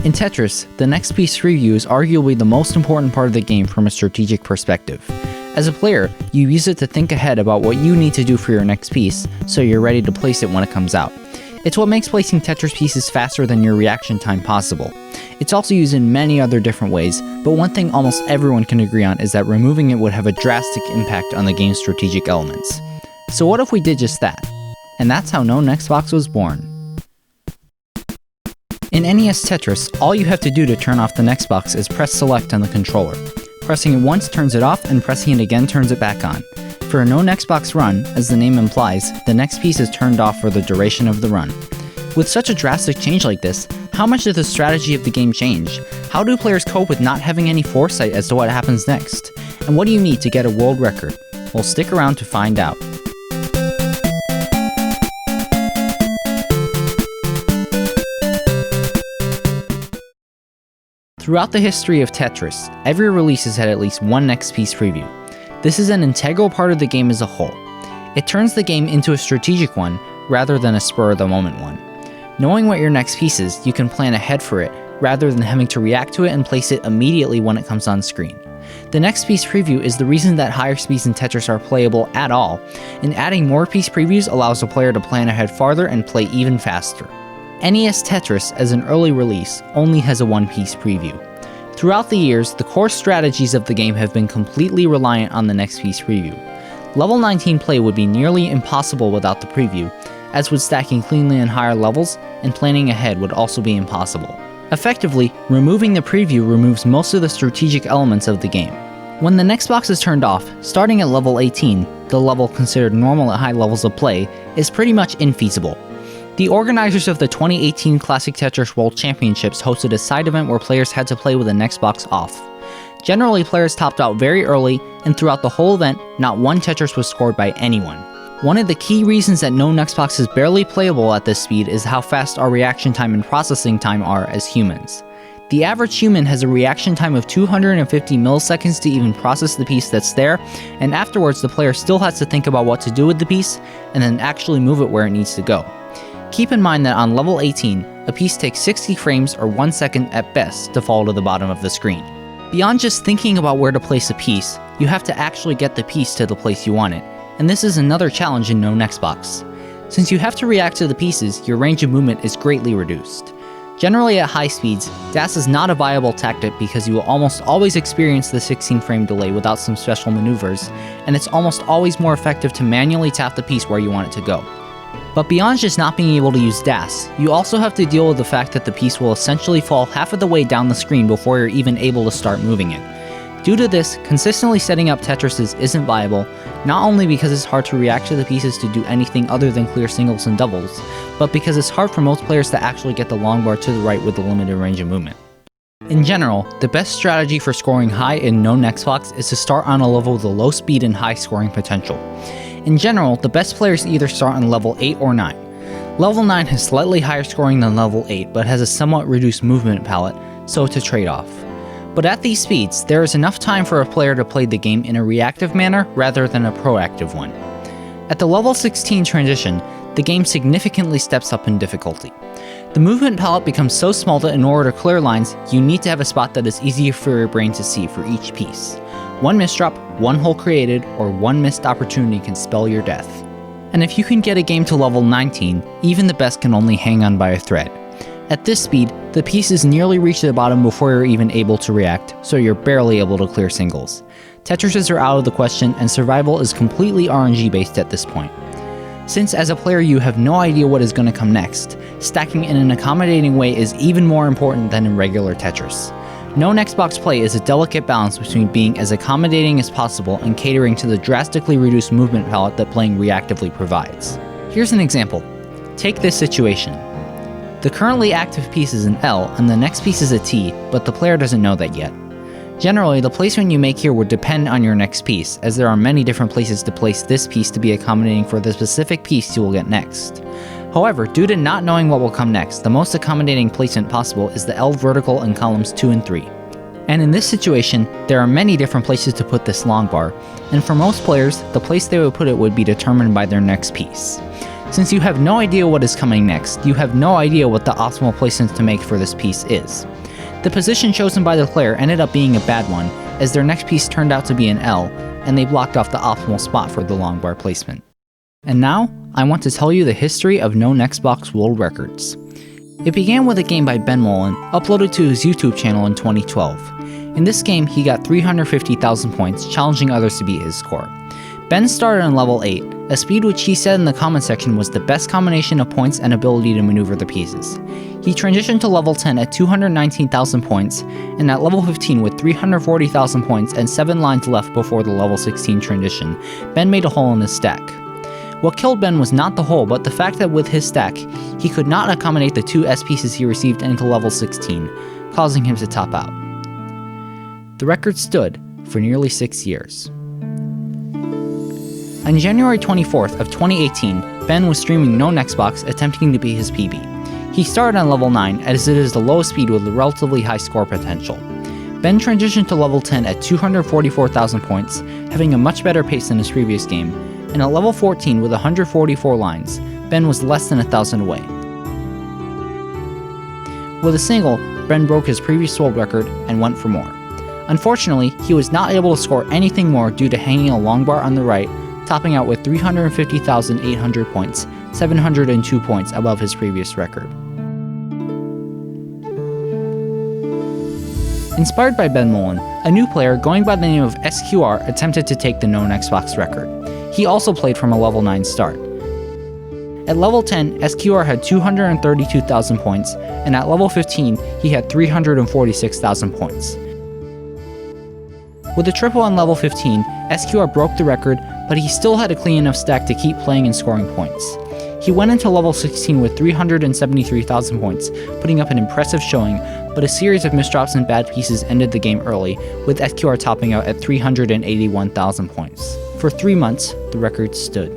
In Tetris, the next piece preview is arguably the most important part of the game from a strategic perspective. As a player, you use it to think ahead about what you need to do for your next piece, so you're ready to place it when it comes out. It's what makes placing Tetris pieces faster than your reaction time possible. It's also used in many other different ways, but one thing almost everyone can agree on is that removing it would have a drastic impact on the game's strategic elements. So what if we did just that? And that's how No Next Box was born. In NES Tetris, all you have to do to turn off the next box is press select on the controller. Pressing it once turns it off, and pressing it again turns it back on. For a no next box run, as the name implies, the next piece is turned off for the duration of the run. With such a drastic change like this, how much does the strategy of the game change? How do players cope with not having any foresight as to what happens next? And what do you need to get a world record? Well, stick around to find out. Throughout the history of Tetris, every release has had at least one next piece preview. This is an integral part of the game as a whole. It turns the game into a strategic one rather than a spur-of-the-moment one. Knowing what your next piece is, you can plan ahead for it rather than having to react to it and place it immediately when it comes on screen. The next piece preview is the reason that higher speeds in Tetris are playable at all, and adding more piece previews allows the player to plan ahead farther and play even faster. NES Tetris, as an early release, only has a one-piece preview. Throughout the years, the core strategies of the game have been completely reliant on the next piece preview. Level 19 play would be nearly impossible without the preview, as would stacking cleanly on higher levels, and planning ahead would also be impossible. Effectively, removing the preview removes most of the strategic elements of the game. When the next box is turned off, starting at level 18, the level considered normal at high levels of play, is pretty much infeasible. The organizers of the 2018 Classic Tetris World Championships hosted a side event where players had to play with the next box off. Generally, players topped out very early, and throughout the whole event, not one Tetris was scored by anyone. One of the key reasons that no next box is barely playable at this speed is how fast our reaction time and processing time are as humans. The average human has a reaction time of 250 milliseconds to even process the piece that's there, and afterwards the player still has to think about what to do with the piece, and then actually move it where it needs to go. Keep in mind that on level 18, a piece takes 60 frames or 1 second at best to fall to the bottom of the screen. Beyond just thinking about where to place a piece, you have to actually get the piece to the place you want it, and this is another challenge in No Next Box. Since you have to react to the pieces, your range of movement is greatly reduced. Generally at high speeds, dash is not a viable tactic because you will almost always experience the 16 frame delay without some special maneuvers, and it's almost always more effective to manually tap the piece where you want it to go. But beyond just not being able to use dash, you also have to deal with the fact that the piece will essentially fall half of the way down the screen before you're even able to start moving it. Due to this, consistently setting up Tetrises isn't viable, not only because it's hard to react to the pieces to do anything other than clear singles and doubles, but because it's hard for most players to actually get the long bar to the right with a limited range of movement. In general, the best strategy for scoring high in No Next Box is to start on a level with a low speed and high scoring potential. In general, the best players either start on level 8 or 9. Level 9 has slightly higher scoring than level 8, but has a somewhat reduced movement palette, so it's a trade-off. But at these speeds, there is enough time for a player to play the game in a reactive manner rather than a proactive one. At the level 16 transition, the game significantly steps up in difficulty. The movement palette becomes so small that in order to clear lines, you need to have a spot that is easier for your brain to see for each piece. One misdrop, one hole created, or one missed opportunity can spell your death. And if you can get a game to level 19, even the best can only hang on by a thread. At this speed, the pieces nearly reach the bottom before you're even able to react, so you're barely able to clear singles. Tetrises are out of the question, and survival is completely RNG based at this point. Since as a player you have no idea what is going to come next, stacking in an accommodating way is even more important than in regular Tetris. No next box play is a delicate balance between being as accommodating as possible and catering to the drastically reduced movement palette that playing reactively provides. Here's an example. Take this situation. The currently active piece is an L and the next piece is a T, but the player doesn't know that yet. Generally, the placement you make here would depend on your next piece, as there are many different places to place this piece to be accommodating for the specific piece you will get next. However, due to not knowing what will come next, the most accommodating placement possible is the L vertical in columns 2 and 3. And in this situation, there are many different places to put this long bar, and for most players, the place they would put it would be determined by their next piece. Since you have no idea what is coming next, you have no idea what the optimal placement to make for this piece is. The position chosen by the player ended up being a bad one, as their next piece turned out to be an L, and they blocked off the optimal spot for the long bar placement. And now, I want to tell you the history of known Xbox world records. It began with a game by Ben Mullen, uploaded to his YouTube channel in 2012. In this game, he got 350,000 points, challenging others to beat his score. Ben started on level 8, a speed which he said in the comment section was the best combination of points and ability to maneuver the pieces. He transitioned to level 10 at 219,000 points, and at level 15 with 340,000 points and 7 lines left before the level 16 transition, Ben made a hole in his stack. What killed Ben was not the hole, but the fact that with his stack, he could not accommodate the 2 S pieces he received into level 16, causing him to top out. The record stood for nearly 6 years. On January 24th of 2018, Ben was streaming Known Xbox attempting to beat his PB. He started on level 9 as it is the lowest speed with a relatively high score potential. Ben transitioned to level 10 at 244,000 points, having a much better pace than his previous game, and at level 14 with 144 lines, Ben was less than 1,000 away. With a single, Ben broke his previous world record and went for more. Unfortunately, he was not able to score anything more due to hanging a long bar on the right, topping out with 350,800 points, 702 points above his previous record. Inspired by Ben Mullen, a new player going by the name of SQR attempted to take the known Xbox record. He also played from a level 9 start. At level 10, SQR had 232,000 points, and at level 15, he had 346,000 points. With a triple on level 15, SQR broke the record, but he still had a clean enough stack to keep playing and scoring points. He went into level 16 with 373,000 points, putting up an impressive showing, but a series of misdrops and bad pieces ended the game early, with SQR topping out at 381,000 points. For 3 months, the record stood.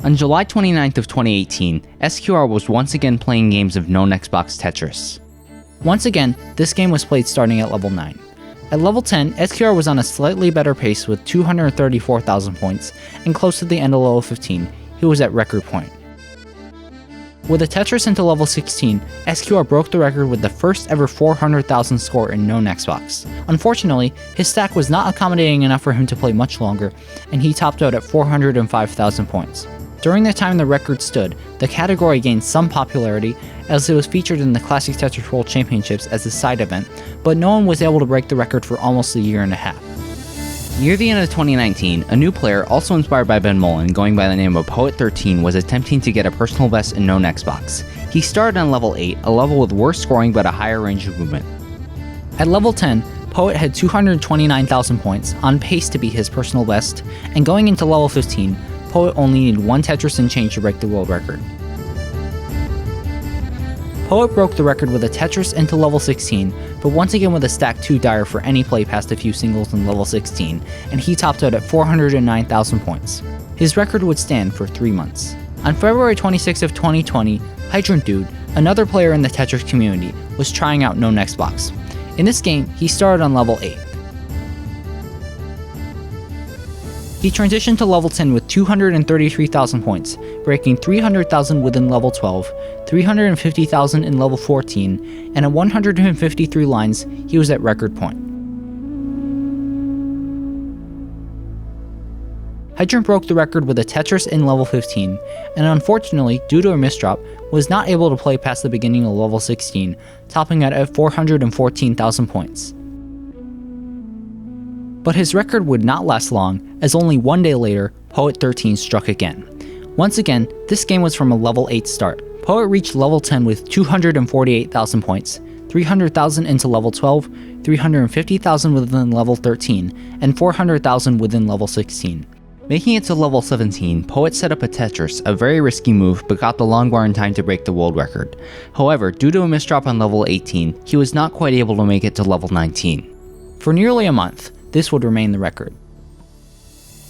On July 29th of 2018, SQR was once again playing games of known Xbox Tetris. Once again, this game was played starting at level 9. At level 10, SQR was on a slightly better pace with 234,000 points, and close to the end of level 15, he was at record point. With a Tetris into level 16, SQR broke the record with the first ever 400,000 score in known Xbox. Unfortunately, his stack was not accommodating enough for him to play much longer, and he topped out at 405,000 points. During the time the record stood, the category gained some popularity as it was featured in the Classic Tetris World Championships as a side event, but no one was able to break the record for almost a year and a half. Near the end of 2019, a new player, also inspired by Ben Mullen, going by the name of Poet13, was attempting to get a personal best in known Xbox. He started on level 8, a level with worse scoring but a higher range of movement. At level 10, Poet had 229,000 points, on pace to beat his personal best, and going into level 15, Poet only needed 1 Tetris and change to break the world record. Poet broke the record with a Tetris into level 16, but once again with a stack too dire for any play past a few singles in level 16, and he topped out at 409,000 points. His record would stand for 3 months. On February 26th of 2020, Hydrant Dude, another player in the Tetris community, was trying out known Xbox. In this game, he started on level 8. He transitioned to level 10 with 233,000 points, breaking 300,000 within level 12, 350,000 in level 14, and at 153 lines, he was at record point. Hydrant broke the record with a Tetris in level 15, and unfortunately, due to a misdrop, was not able to play past the beginning of level 16, topping out at 414,000 points. But his record would not last long, as only 1 day later, Poet13 struck again. Once again, this game was from a level 8 start. Poet reached level 10 with 248,000 points, 300,000 into level 12, 350,000 within level 13, and 400,000 within level 16. Making it to level 17, Poet set up a Tetris, a very risky move, but got the long bar in time to break the world record. However, due to a misdrop on level 18, he was not quite able to make it to level 19. For nearly a month, this would remain the record.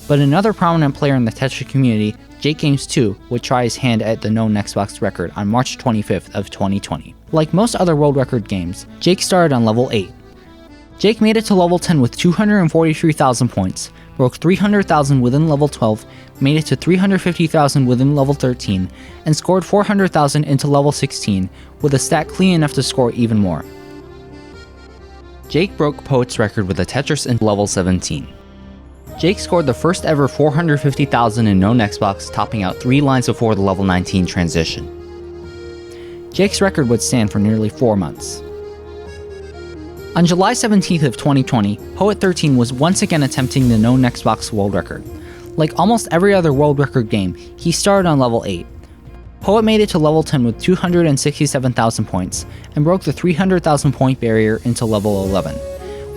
But another prominent player in the Tetris community, Jake Games 2, would try his hand at the known Xbox record on March 25th of 2020. Like most other world record games, Jake started on level 8. Jake made it to level 10 with 243,000 points, broke 300,000 within level 12, made it to 350,000 within level 13, and scored 400,000 into level 16, with a stat clean enough to score even more. Jake broke Poet's record with a Tetris in level 17. Jake scored the first ever 450,000 in known Xbox, topping out 3 lines before the level 19 transition. Jake's record would stand for nearly 4 months. On July 17th of 2020, Poet 13 was once again attempting the known Xbox world record. Like almost every other world record game, he started on level 8. Poet made it to level 10 with 267,000 points, and broke the 300,000 point barrier into level 11.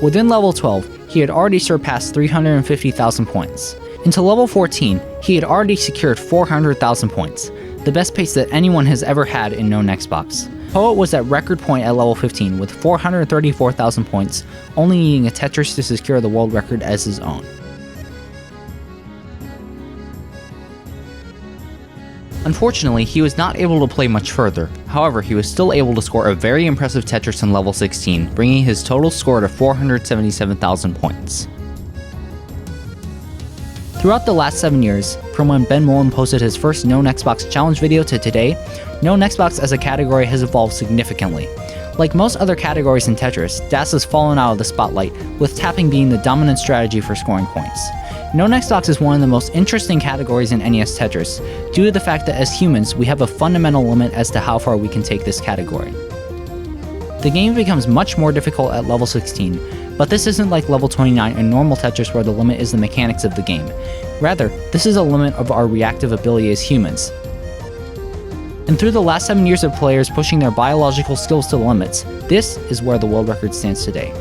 Within level 12, he had already surpassed 350,000 points. Into level 14, he had already secured 400,000 points, the best pace that anyone has ever had in known Xbox. Poet was at record point at level 15 with 434,000 points, only needing a Tetris to secure the world record as his own. Unfortunately, he was not able to play much further. However, he was still able to score a very impressive Tetris in level 16, bringing his total score to 477,000 points. Throughout the last 7 years, from when Ben Mullen posted his first known Xbox challenge video to today, known Xbox as a category has evolved significantly. Like most other categories in Tetris, DAS has fallen out of the spotlight, with tapping being the dominant strategy for scoring points. Known Xbox is one of the most interesting categories in NES Tetris, due to the fact that as humans, we have a fundamental limit as to how far we can take this category. The game becomes much more difficult at level 16, but this isn't like level 29 in normal Tetris where the limit is the mechanics of the game. Rather, this is a limit of our reactive ability as humans. And through the last 7 years of players pushing their biological skills to the limits, this is where the world record stands today.